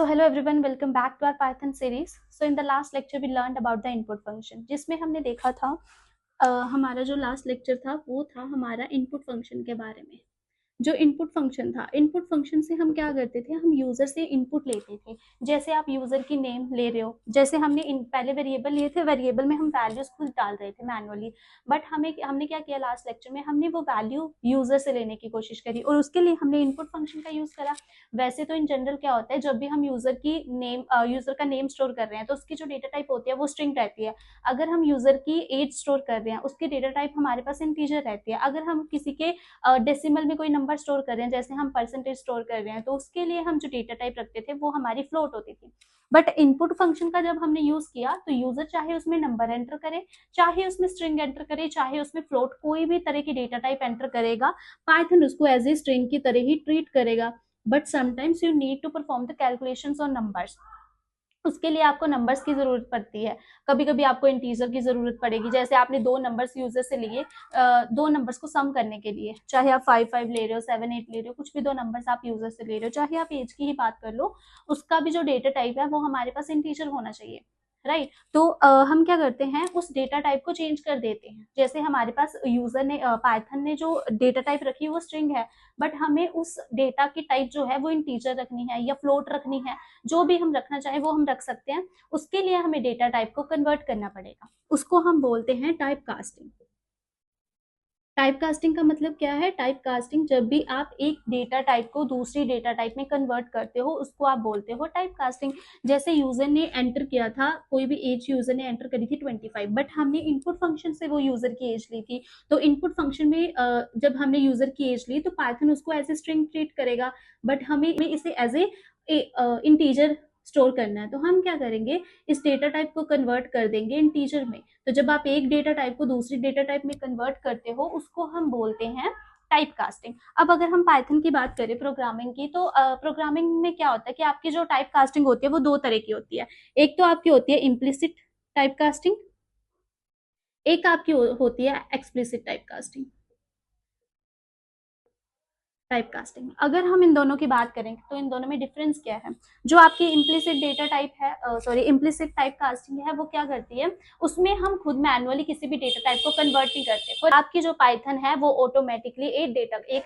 So hello everyone, welcome back to our Python series. So in the last lecture we learned about the input function, जिसमें हमने देखा था हमारा जो last lecture था वो था हमारा इनपुट फंक्शन के बारे में। जो इनपुट फंक्शन था, इनपुट फंक्शन से हम क्या करते थे, हम यूजर से इनपुट लेते थे। जैसे आप यूजर की नेम ले रहे हो, जैसे हमने पहले वेरिएबल लिए थे, वेरिएबल में हम वैल्यूज खुद डाल रहे थे मैनुअली, बट हमने क्या किया लास्ट लेक्चर में, हमने वो वैल्यू यूजर से लेने की कोशिश करी और उसके लिए हमने इनपुट फंक्शन का यूज करा। वैसे तो इन जनरल क्या होता है, जब भी हम यूजर का नेम स्टोर कर रहे हैं तो उसकी जो डेटा टाइप होती है वो स्ट्रिंग रहती है। अगर हम यूजर की एज स्टोर कर रहे हैं उसकी डेटा टाइप हमारे पास इंटीजर रहती है। अगर हम किसी के डेसिमल में कोई नंबर स्टोर कर रहे हैं, जैसे हम परसेंटेज स्टोर कर रहे हैं, तो उसके लिए हम जो डेटा टाइप रखते थे वो हमारी फ्लोट होती थी। बट इनपुट फंक्शन का जब हमने यूज किया तो यूजर चाहे उसमें नंबर एंटर करे, चाहे उसमें स्ट्रिंग एंटर करे, चाहे उसमें फ्लोट, कोई भी तरह की डेटा टाइप एंटर करेगा, पाइथन उसको एज ए स्ट्रिंग की तरह ही ट्रीट करेगा। But sometimes you need to perform the calculations on numbers, उसके लिए आपको नंबर्स की जरूरत पड़ती है। कभी कभी आपको इंटीजर की जरूरत पड़ेगी, जैसे आपने दो नंबर्स यूजर से लिए, दो नंबर्स को सम करने के लिए, चाहे आप 5 5 ले रहे हो, 7 8 ले रहे हो, कुछ भी दो नंबर्स आप यूजर से ले रहे हो, चाहे आप एज की ही बात कर लो, उसका भी जो डेटा टाइप है वो हमारे पास इंटीजर होना चाहिए, राइट। तो हम क्या करते हैं, उस डेटा टाइप को चेंज कर देते हैं। जैसे हमारे पास यूजर ने पाइथन ने जो डेटा टाइप रखी है वो स्ट्रिंग है, बट हमें उस डेटा की टाइप जो है वो इंटीजर रखनी है या फ्लोट रखनी है, जो भी हम रखना चाहे वो हम रख सकते हैं। उसके लिए हमें डेटा टाइप को कन्वर्ट करना पड़ेगा, उसको हम बोलते हैं टाइप कास्टिंग। टाइप कास्टिंग का मतलब क्या है? टाइप कास्टिंग, जब भी आप एक डेटा टाइप को दूसरी डेटा टाइप में कन्वर्ट करते हो उसको आप बोलते हो टाइप कास्टिंग। जैसे यूजर ने एंटर किया था, कोई भी एज यूजर ने एंटर करी थी 25, बट हमने इनपुट फंक्शन से वो यूजर की एज ली थी। तो इनपुट फंक्शन में जब हमने यूजर की एज ली तो पाइथन उसको एज ए स्ट्रिंग ट्रीट करेगा, बट हमें इसे एज ए इंटीजर स्टोर करना है। तो हम क्या करेंगे, इस डेटा टाइप को कन्वर्ट कर देंगे इंटीजर में। तो जब आप एक डेटा टाइप को दूसरी डेटा टाइप में कन्वर्ट करते हो उसको हम बोलते हैं टाइप कास्टिंग। अब अगर हम पाइथन की बात करें, प्रोग्रामिंग की, तो प्रोग्रामिंग में क्या होता है कि आपकी जो टाइप कास्टिंग होती है वो दो तरह की होती है। एक तो आपकी होती है इम्प्लिसिट टाइप कास्टिंग, एक आपकी होती है explicit type casting. Type casting, अगर हम इन दोनों की बात करें तो इन दोनों में डिफरेंस क्या है? जो आपकी इम्प्लिसिट डेटा टाइप है, सॉरी इम्प्लिसिट टाइप कास्टिंग है, वो क्या करती है, उसमें हम खुद मैनुअली किसी भी डेटा टाइप को कन्वर्ट नहीं करते। और आपकी जो पाइथन है वो ऑटोमेटिकली एक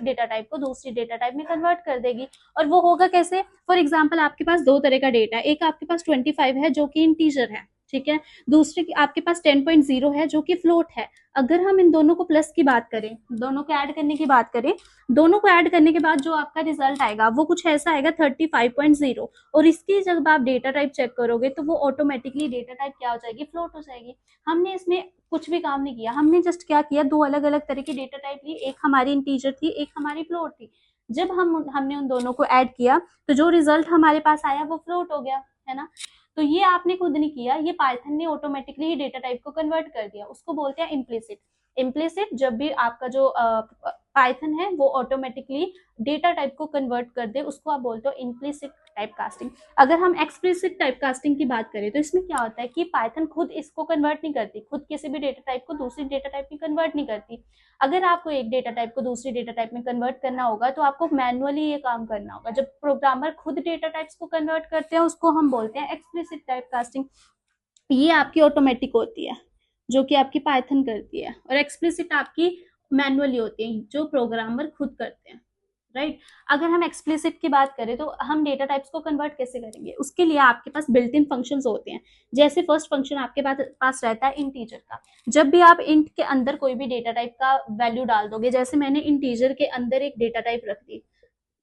डेटा टाइप को दूसरी डेटा टाइप में कन्वर्ट कर देगी। और वो होगा कैसे? फॉर एग्जाम्पल, आपके पास दो तरह का डेटा है, एक आपके पास 25 है जो कि इंटीजर है, ठीक है, दूसरे आपके पास 10.0 है जो कि फ्लोट है। अगर हम इन दोनों को प्लस की बात करें, दोनों को ऐड करने की बात करें, दोनों को ऐड करने के बाद जो आपका रिजल्ट आएगा वो कुछ ऐसा आएगा 35.0, और इसकी जब आप डेटा टाइप चेक करोगे तो वो ऑटोमेटिकली डेटा टाइप क्या हो जाएगी, फ्लोट हो जाएगी। हमने इसमें कुछ भी काम नहीं किया, हमने जस्ट क्या किया, दो अलग अलग तरह की डेटा टाइप ली, एक हमारी इंटीजर थी, एक हमारी फ्लोट थी। जब हमने उन दोनों को ऐड किया तो जो रिजल्ट हमारे पास आया वो फ्लोट हो गया, है ना। तो ये आपने खुद नहीं किया, ये पाइथन ने ऑटोमेटिकली ही डेटा टाइप को कन्वर्ट कर दिया, उसको बोलते हैं इम्प्लिसिट। इम्प्लिसिट, जब भी आपका जो पाइथन है वो ऑटोमेटिकली डेटा टाइप को कन्वर्ट कर दे, उसको आप बोलते हो इम्प्लिसिट टाइप कास्टिंग। अगर हम एक्सप्लिसिट टाइप कास्टिंग की बात करें तो इसमें क्या होता है कि पाइथन खुद इसको कन्वर्ट नहीं करती, खुद किसी भी डेटा टाइप को दूसरी डेटा टाइप में कन्वर्ट नहीं करती। अगर आपको एक डेटा टाइप को दूसरी डेटा टाइप में कन्वर्ट करना होगा तो आपको मैनुअली ये काम करना होगा। जब प्रोग्रामर खुद डेटा टाइप्स को कन्वर्ट करते हैं उसको हम बोलते हैं एक्सप्लिसिट टाइप कास्टिंग। ये आपकी ऑटोमेटिक होती है जो कि आपकी पाइथन करती है, और एक्सप्लिसिट आपकी मैनुअली होती है जो प्रोग्रामर खुद करते हैं, राइट। अगर हम एक्सप्लिसिट की बात करें तो हम डेटा टाइप्स को कन्वर्ट कैसे करेंगे, उसके लिए आपके पास बिल्ट इन फंक्शंस होते हैं। जैसे फर्स्ट फंक्शन आपके पास रहता है इंटीजर का। जब भी आप इंट के अंदर कोई भी डेटा टाइप का वैल्यू डाल दोगे, जैसे मैंने इंटीजर के अंदर एक डेटा टाइप रख दी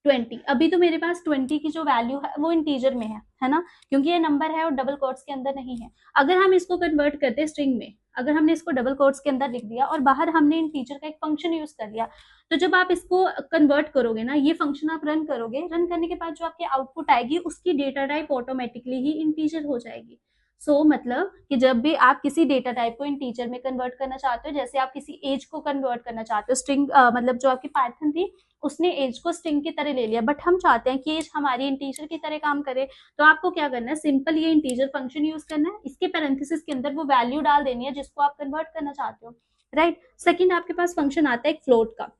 20, अभी तो मेरे पास 20 की जो वैल्यू है वो इंटीजर में है ना, क्योंकि ये नंबर है और डबल कोट्स के अंदर नहीं है। अगर हम इसको कन्वर्ट करते स्ट्रिंग में, अगर हमने इसको डबल कोट्स के अंदर लिख दिया और बाहर हमने इंटीजर का एक फंक्शन यूज कर दिया, तो जब आप इसको कन्वर्ट करोगे ना, ये फंक्शन आप रन करोगे, रन करने के बाद जो आपकी आउटपुट आएगी उसकी डेटा टाइप ऑटोमेटिकली ही इंटीजर हो जाएगी। मतलब कि जब भी आप किसी डेटा टाइप को इंटीजर में कन्वर्ट करना चाहते हो, जैसे आप किसी एज को कन्वर्ट करना चाहते हो, स्ट्रिंग मतलब जो आपकी पाइथन थी उसने एज को स्ट्रिंग की तरह ले लिया, बट हम चाहते हैं कि एज हमारी इंटीजर की तरह काम करे, तो आपको क्या करना है, सिंपल ये इंटीजर फंक्शन यूज करना है, इसके पैरेंथेसिस के अंदर वो वैल्यू डाल देनी है जिसको आप कन्वर्ट करना चाहते हो, राइट। सेकंड आपके पास फंक्शन आता है एक फ्लोट का।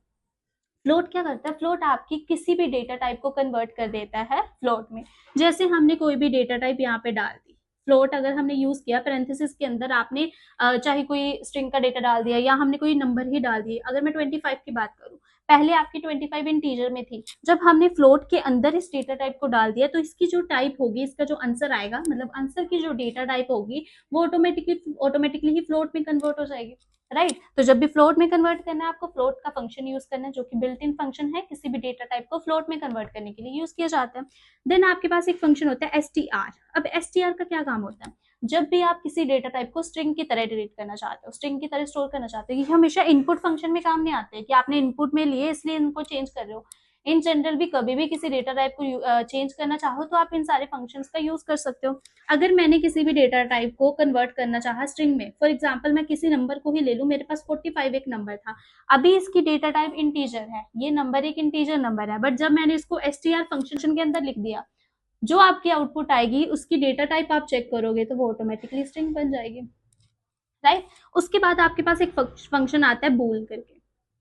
फ्लोट क्या करता है, फ्लोट आपकी किसी भी डेटा टाइप को कन्वर्ट कर देता है फ्लोट में। जैसे हमने कोई भी डेटा टाइप यहाँ पे डाल दी, फ्लोट अगर हमने यूज किया, पैरेंथेसिस के अंदर आपने चाहे कोई स्ट्रिंग का डेटा डाल दिया या हमने कोई नंबर ही डाल दिए। अगर मैं 25 की बात करूं, पहले आपकी 25 इंटीजर में थी, जब हमने फ्लोट के अंदर इस डेटा टाइप को डाल दिया तो इसकी जो टाइप होगी, इसका जो आंसर आएगा, मतलब आंसर की जो डेटा टाइप होगी वो ऑटोमेटिकली ही फ्लोट में कन्वर्ट हो जाएगी, राइट। तो जब भी फ्लोट में कन्वर्ट करना है आपको, फ्लोट का फंक्शन यूज करना है, जो कि बिल्ट इन फंक्शन है, किसी भी डेटा टाइप को फ्लोट में कन्वर्ट करने के लिए यूज किया जाता है। देन आपके पास एक फंक्शन होता है str। अब str का क्या काम होता है, जब भी आप किसी डेटा टाइप को स्ट्रिंग की तरह डिलीट करना चाहते हो, स्ट्रिंग की तरह स्टोर करना चाहते हो, ये हमेशा इनपुट फंक्शन में काम नहीं आते कि आपने इनपुट में लिए इसलिए इनको चेंज कर रहे हो। इन जनरल भी कभी भी किसी डेटा टाइप को चेंज करना चाहो तो आप इन सारे फंक्शंस का यूज कर सकते हो। अगर मैंने किसी भी डेटा टाइप को कन्वर्ट करना चाहा स्ट्रिंग में, फॉर एग्जांपल मैं किसी नंबर को ही ले लूं, मेरे पास 45 एक नंबर था, अभी इसकी डेटा टाइप इंटीजर है, ये नंबर एक इंटीजर नंबर है, बट जब मैंने इसको str फंक्शन के अंदर लिख दिया, जो आपकी आउटपुट आएगी उसकी डेटा टाइप आप चेक करोगे तो वो ऑटोमेटिकली स्ट्रिंग बन जाएगी, राइट। उसके बाद आपके पास एक फंक्शन आता है बूल करके।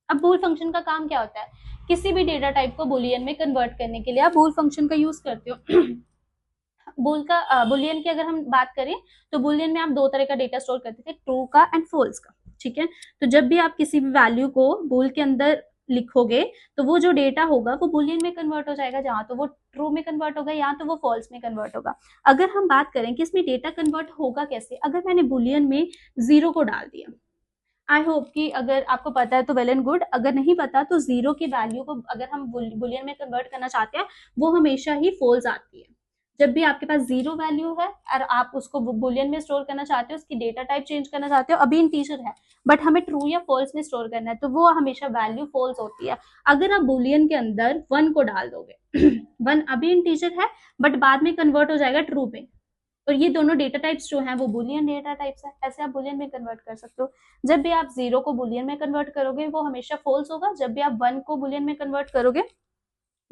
अब बूल फंक्शन का काम क्या होता है, किसी भी डेटा टाइप को बुलियन में कन्वर्ट करने के लिए आप बूल फंक्शन का यूज करते हो। बुलियन की अगर हम बात करें तो बुलियन में आप दो तरह का डेटा स्टोर करते थे, ट्रू का एंड फॉल्स का, ठीक है। तो जब भी आप किसी भी वैल्यू को बूल के अंदर लिखोगे तो वो जो डेटा होगा वो बुलियन में कन्वर्ट हो जाएगा, जहां तो वो ट्रू में कन्वर्ट होगा या तो वो फॉल्स में कन्वर्ट होगा। अगर हम बात करें कि इसमें डेटा कन्वर्ट होगा कैसे, अगर मैंने बुलियन में 0 को डाल दिया, आई होप कि अगर आपको पता है तो वेल एंड गुड, अगर नहीं पता तो 0 की वैल्यू को अगर हम बुलियन में कन्वर्ट करना चाहते हैं वो हमेशा ही फॉल्स आती है। जब भी आपके पास 0 वैल्यू है और आप उसको बुलियन में स्टोर करना चाहते हो, उसकी डेटा टाइप चेंज करना चाहते हो, अभी इंटीजर है बट हमें ट्रू या फॉल्स में स्टोर करना है, तो वो हमेशा वैल्यू फॉल्स होती है। अगर आप बुलियन के अंदर 1 को डाल दोगे 1 अभी इंटीजर है बट बाद में कन्वर्ट हो जाएगा ट्रू में, और ये दोनों डेटा टाइप्स जो हैं वो बुलियन डेटा टाइप्स है, ऐसे आप बुलियन में कन्वर्ट कर सकते हो। जब भी आप 0 को बुलियन में कन्वर्ट करोगे वो हमेशा फॉल्स होगा, जब भी आप 1 को बुलियन में कन्वर्ट करोगे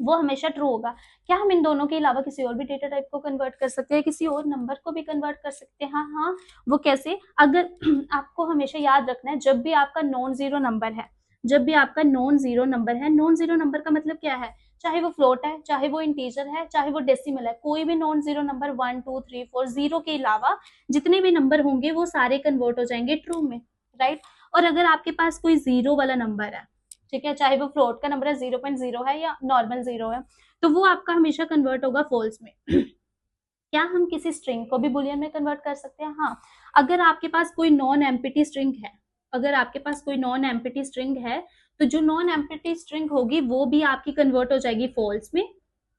वो हमेशा ट्रू होगा। क्या हम इन दोनों के अलावा किसी और भी डेटा टाइप को कन्वर्ट कर सकते हैं, किसी और नंबर को भी कन्वर्ट कर सकते हैं? हाँ हाँ, वो कैसे, अगर आपको हमेशा याद रखना है, जब भी आपका नॉन जीरो नंबर है, जब भी आपका नॉन जीरो नंबर है, नॉन जीरो नंबर का मतलब क्या है, चाहे वो फ्लोट है, चाहे वो इंटीजर है, चाहे वो डेसिमल है, कोई भी नॉन जीरो नंबर 1 2 3 4 जीरो के अलावा जितने भी नंबर होंगे वो सारे कन्वर्ट हो जाएंगे ट्रू में, राइट। और अगर आपके पास कोई जीरो वाला नंबर है, ठीक है, चाहे वो फ्लोट का नंबर है 0.0 है या नॉर्मल जीरो है, तो वो आपका हमेशा कन्वर्ट होगा फॉल्स में। क्या हम किसी स्ट्रिंग को भी बुलियन में कन्वर्ट कर सकते हैं? हाँ, अगर आपके पास कोई नॉन एम्प्टी स्ट्रिंग है, अगर आपके पास कोई नॉन एम्प्टी स्ट्रिंग है तो जो नॉन एम्प्टी स्ट्रिंग होगी वो भी आपकी कन्वर्ट हो जाएगी फॉल्स में,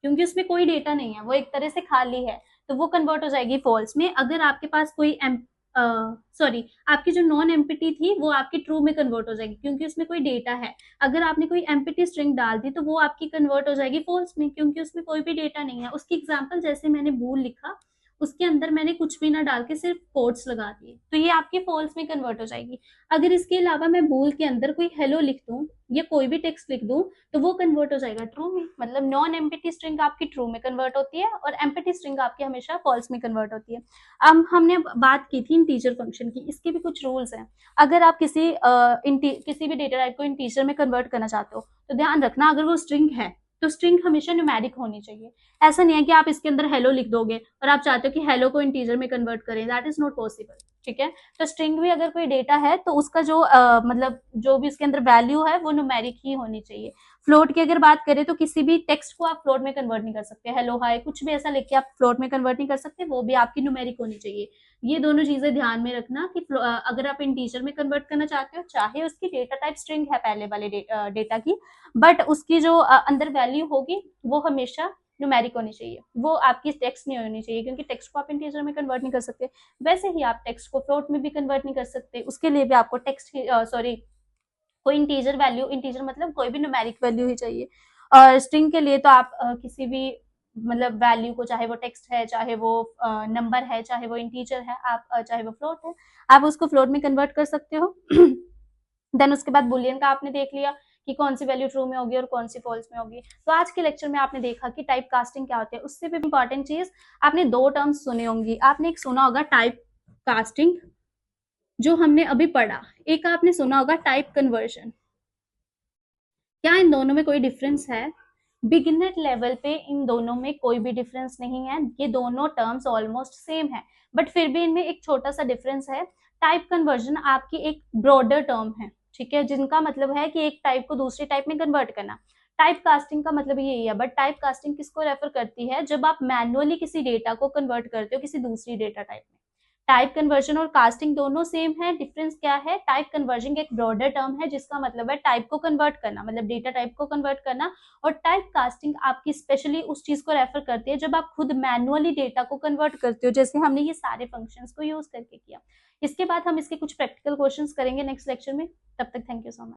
क्योंकि उसमें कोई डेटा नहीं है, वो एक तरह से खाली है, तो वो कन्वर्ट हो जाएगी फॉल्स में। अगर आपके पास कोई सॉरी, आपकी जो नॉन एम्प्टी थी वो आपकी ट्रू में कन्वर्ट हो जाएगी क्योंकि उसमें कोई डेटा है। अगर आपने कोई एम्प्टी स्ट्रिंग डाल दी तो वो आपकी कन्वर्ट हो जाएगी फॉल्स में क्योंकि उसमें कोई भी डेटा नहीं है। उसकी एग्जांपल जैसे मैंने बूल लिखा, उसके अंदर मैंने कुछ भी ना डाल के सिर्फ कोट्स लगा दिए, तो ये आपकी फॉल्स में कन्वर्ट हो जाएगी। अगर इसके अलावा मैं बूल के अंदर कोई हेलो लिख दूं या कोई भी टेक्स्ट लिख दूं तो वो कन्वर्ट हो जाएगा ट्रू में, मतलब नॉन एम्प्टी स्ट्रिंग आपकी ट्रू में कन्वर्ट होती है और एम्प्टी स्ट्रिंग आपकी हमेशा फॉल्स में कन्वर्ट होती है। अब हमने बात की थी इंटीजर फंक्शन की, इसके भी कुछ रूल्स हैं। अगर आप किसी भी डेटा टाइप को इंटीजर में कन्वर्ट करना चाहते हो तो ध्यान रखना, अगर वो स्ट्रिंग है तो स्ट्रिंग हमेशा न्यूमेरिक होनी चाहिए। ऐसा नहीं है कि आप इसके अंदर हेलो लिख दोगे और आप चाहते हो कि हेलो को इंटीजर में कन्वर्ट करें, दैट इज नॉट पॉसिबल, ठीक है। तो स्ट्रिंग भी अगर कोई डेटा है तो उसका जो मतलब जो भी उसके अंदर वैल्यू है वो न्यूमेरिक ही होनी चाहिए। फ्लोट की अगर बात करें तो किसी भी टेक्स्ट को आप फ्लोट में कन्वर्ट नहीं कर सकते, हेलो हाय कुछ भी ऐसा लिख के आप फ्लोट में कन्वर्ट नहीं कर सकते, वो भी आपकी न्यूमेरिक होनी चाहिए। ये दोनों चीजें ध्यान में रखना कि अगर आप इंटीजर में कन्वर्ट करना चाहते हो, चाहे उसकी डेटा टाइप स्ट्रिंग है पहले वाले डेटा की, बट उसकी जो अंदर वैल्यू होगी वो हमेशा न्यूमेरिक होनी चाहिए, वो आपकी टेक्स्ट नहीं होनी चाहिए क्योंकि टेक्स्ट को आप इंटीजर में कन्वर्ट नहीं कर सकते। वैसे ही आप टेक्स्ट को फ्लोट में भी कन्वर्ट नहीं कर सकते, उसके लिए भी आपको टेक्स्ट सॉरी कोई इंटीजर वैल्यू, इंटीजर मतलब कोई भी न्यूमेरिक वैल्यू ही चाहिए। और स्ट्रिंग के लिए तो आप किसी भी मतलब वैल्यू को, चाहे वो टेक्स्ट है, चाहे वो नंबर है, चाहे वो इंटीजर है, आप चाहे वो फ्लोट है, आप उसको फ्लोट में कन्वर्ट कर सकते हो। देन उसके बाद बुलियन का आपने देख लिया कि कौन सी वैल्यू ट्रू में होगी और कौन सी फॉल्स में होगी। तो आज के लेक्चर में आपने देखा कि टाइप कास्टिंग क्या होती है। उससे भी इंपॉर्टेंट चीज, आपने दो टर्म्स सुने होंगी। आपने एक सुना होगा टाइप कास्टिंग जो हमने अभी पढ़ा, एक आपने सुना होगा टाइप कन्वर्जन। क्या इन दोनों में कोई डिफरेंस है? बिगिनर लेवल पे इन दोनों में कोई भी डिफरेंस नहीं है, ये दोनों टर्म्स ऑलमोस्ट सेम है, बट फिर भी इनमें एक छोटा सा डिफरेंस है। टाइप कन्वर्जन आपकी एक ब्रॉडर टर्म है, ठीक है, जिनका मतलब है कि एक टाइप को दूसरी टाइप में कन्वर्ट करना। टाइप कास्टिंग का मतलब यही है, बट टाइप कास्टिंग किसको रेफर करती है? जब आप मैनुअली किसी डेटा को कन्वर्ट करते हो किसी दूसरी डेटा टाइप में। टाइप कन्वर्जन और कास्टिंग दोनों सेम है, डिफरेंस क्या है? टाइप कन्वर्जन एक ब्रॉडर टर्म है जिसका मतलब है टाइप को कन्वर्ट करना, मतलब डेटा टाइप को कन्वर्ट करना। और टाइप कास्टिंग आपकी स्पेशली उस चीज को रेफर करती है जब आप खुद मैनुअली डेटा को कन्वर्ट करते हो, जैसे हमने ये सारे फंक्शंस को यूज करके किया। इसके बाद हम इसके कुछ प्रैक्टिकल क्वेश्चंस करेंगे नेक्स्ट लेक्चर में। तब तक थैंक यू सो मच।